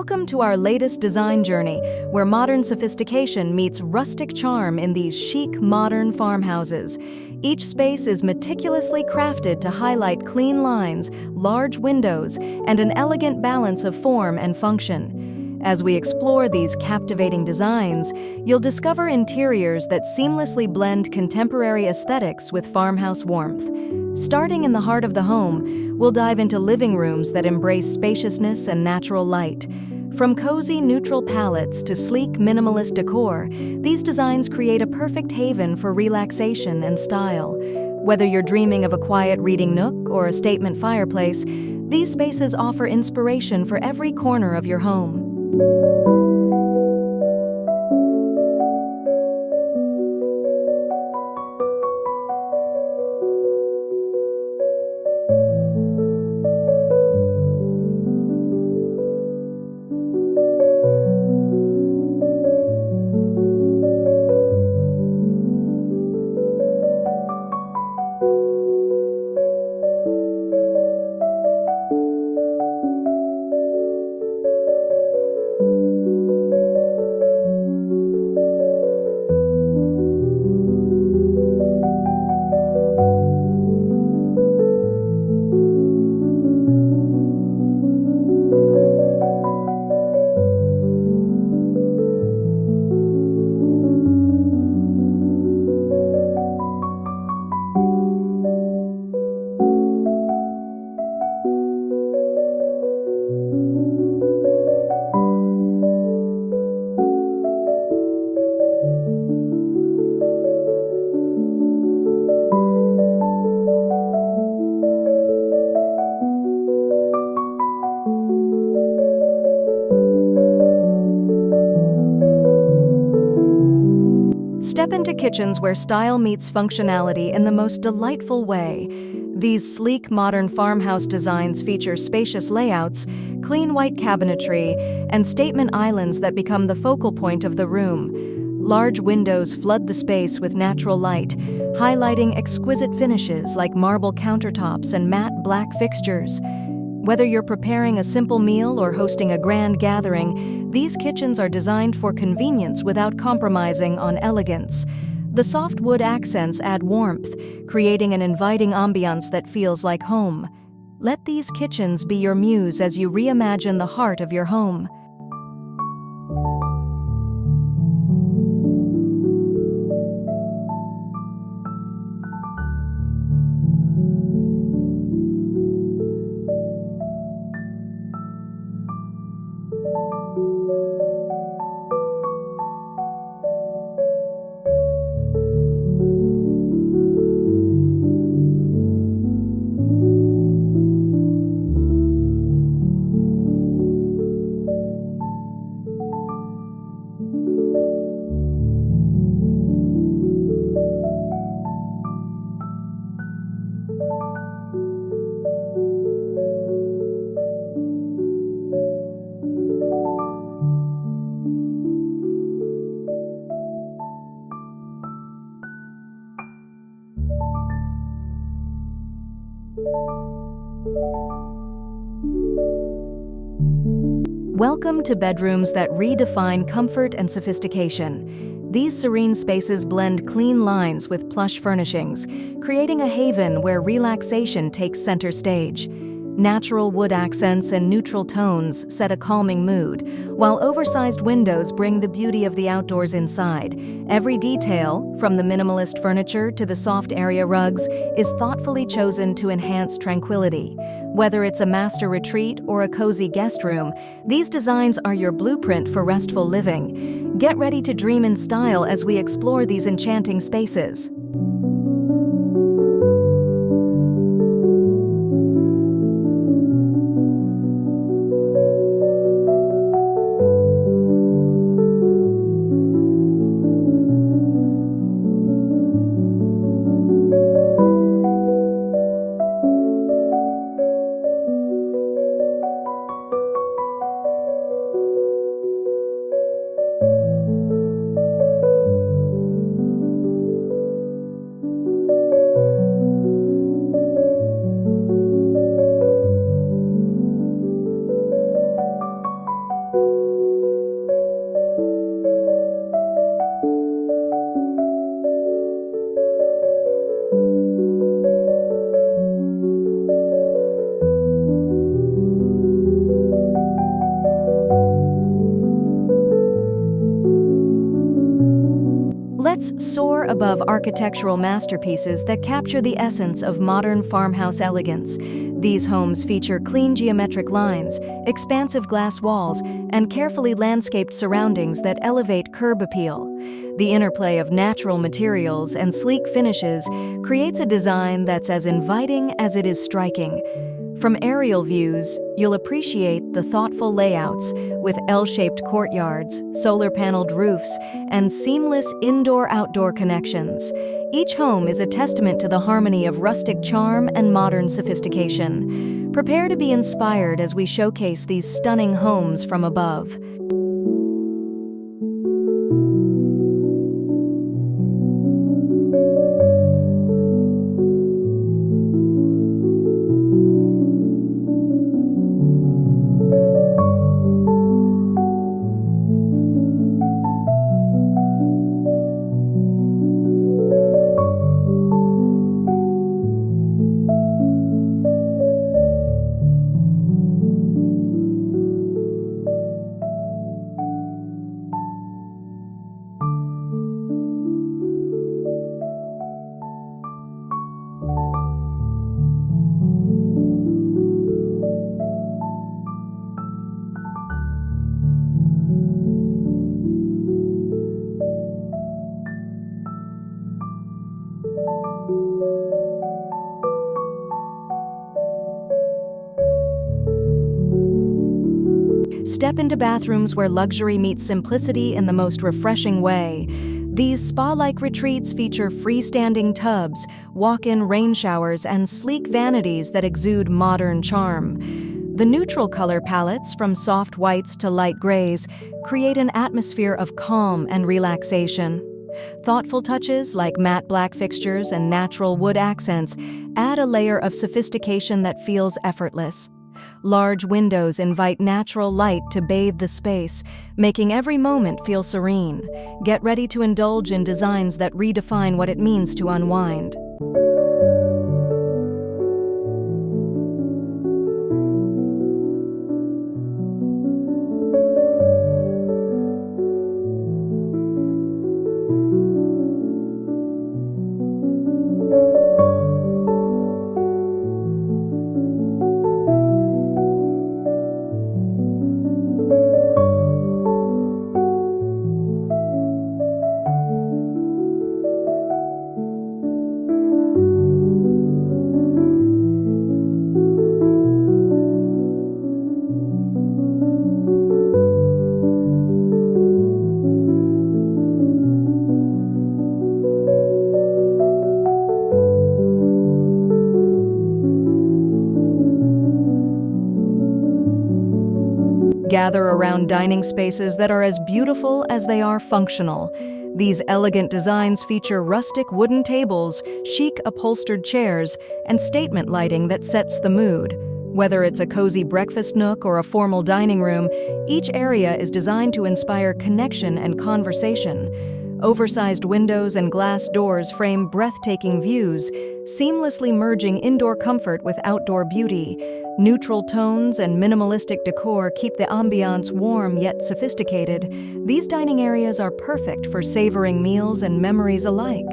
Welcome to our latest design journey, where modern sophistication meets rustic charm in these chic, modern farmhouses. Each space is meticulously crafted to highlight clean lines, large windows, and an elegant balance of form and function. As we explore these captivating designs, you'll discover interiors that seamlessly blend contemporary aesthetics with farmhouse warmth. Starting in the heart of the home, we'll dive into living rooms that embrace spaciousness and natural light. From cozy, neutral palettes to sleek, minimalist decor, these designs create a perfect haven for relaxation and style. Whether you're dreaming of a quiet reading nook or a statement fireplace, these spaces offer inspiration for every corner of your home. Step into kitchens where style meets functionality in the most delightful way. These sleek, modern farmhouse designs feature spacious layouts, clean white cabinetry, and statement islands that become the focal point of the room. Large windows flood the space with natural light, highlighting exquisite finishes like marble countertops and matte black fixtures. Whether you're preparing a simple meal or hosting a grand gathering, these kitchens are designed for convenience without compromising on elegance. The soft wood accents add warmth, creating an inviting ambiance that feels like home. Let these kitchens be your muse as you reimagine the heart of your home. Welcome to bedrooms that redefine comfort and sophistication. These serene spaces blend clean lines with plush furnishings, creating a haven where relaxation takes center stage. Natural wood accents and neutral tones set a calming mood, while oversized windows bring the beauty of the outdoors inside. Every detail, from the minimalist furniture to the soft area rugs, is thoughtfully chosen to enhance tranquility. Whether it's a master retreat or a cozy guest room, these designs are your blueprint for restful living. Get ready to dream in style as we explore these enchanting spaces. suites soar above architectural masterpieces that capture the essence of modern farmhouse elegance. These homes feature clean geometric lines, expansive glass walls, and carefully landscaped surroundings that elevate curb appeal. The interplay of natural materials and sleek finishes creates a design that's as inviting as it is striking. From aerial views, you'll appreciate the thoughtful layouts with L-shaped courtyards, solar-paneled roofs, and seamless indoor-outdoor connections. Each home is a testament to the harmony of rustic charm and modern sophistication. Prepare to be inspired as we showcase these stunning homes from above. Step into bathrooms where luxury meets simplicity in the most refreshing way. These spa-like retreats feature freestanding tubs, walk-in rain showers, and sleek vanities that exude modern charm. The neutral color palettes, from soft whites to light grays, create an atmosphere of calm and relaxation. Thoughtful touches like matte black fixtures and natural wood accents add a layer of sophistication that feels effortless. Large windows invite natural light to bathe the space, making every moment feel serene. Get ready to indulge in designs that redefine what it means to unwind. Gather around dining spaces that are as beautiful as they are functional. These elegant designs feature rustic wooden tables, chic upholstered chairs, and statement lighting that sets the mood. Whether it's a cozy breakfast nook or a formal dining room, each area is designed to inspire connection and conversation. Oversized windows and glass doors frame breathtaking views, seamlessly merging indoor comfort with outdoor beauty. Neutral tones and minimalistic decor keep the ambiance warm yet sophisticated. These dining areas are perfect for savoring meals and memories alike.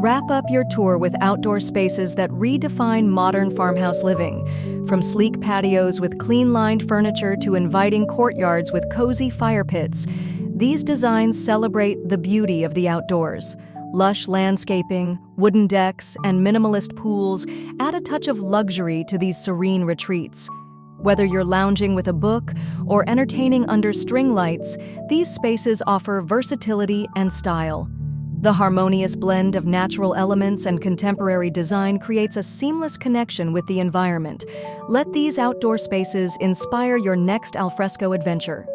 Wrap up your tour with outdoor spaces that redefine modern farmhouse living. From sleek patios with clean-lined furniture to inviting courtyards with cozy fire pits, These designs celebrate the beauty of the outdoors. Lush landscaping, wooden decks, and minimalist pools add a touch of luxury to these serene retreats. Whether you're lounging with a book or entertaining under string lights, these spaces offer versatility and style. The harmonious blend of natural elements and contemporary design creates a seamless connection with the environment. Let these outdoor spaces inspire your next alfresco adventure.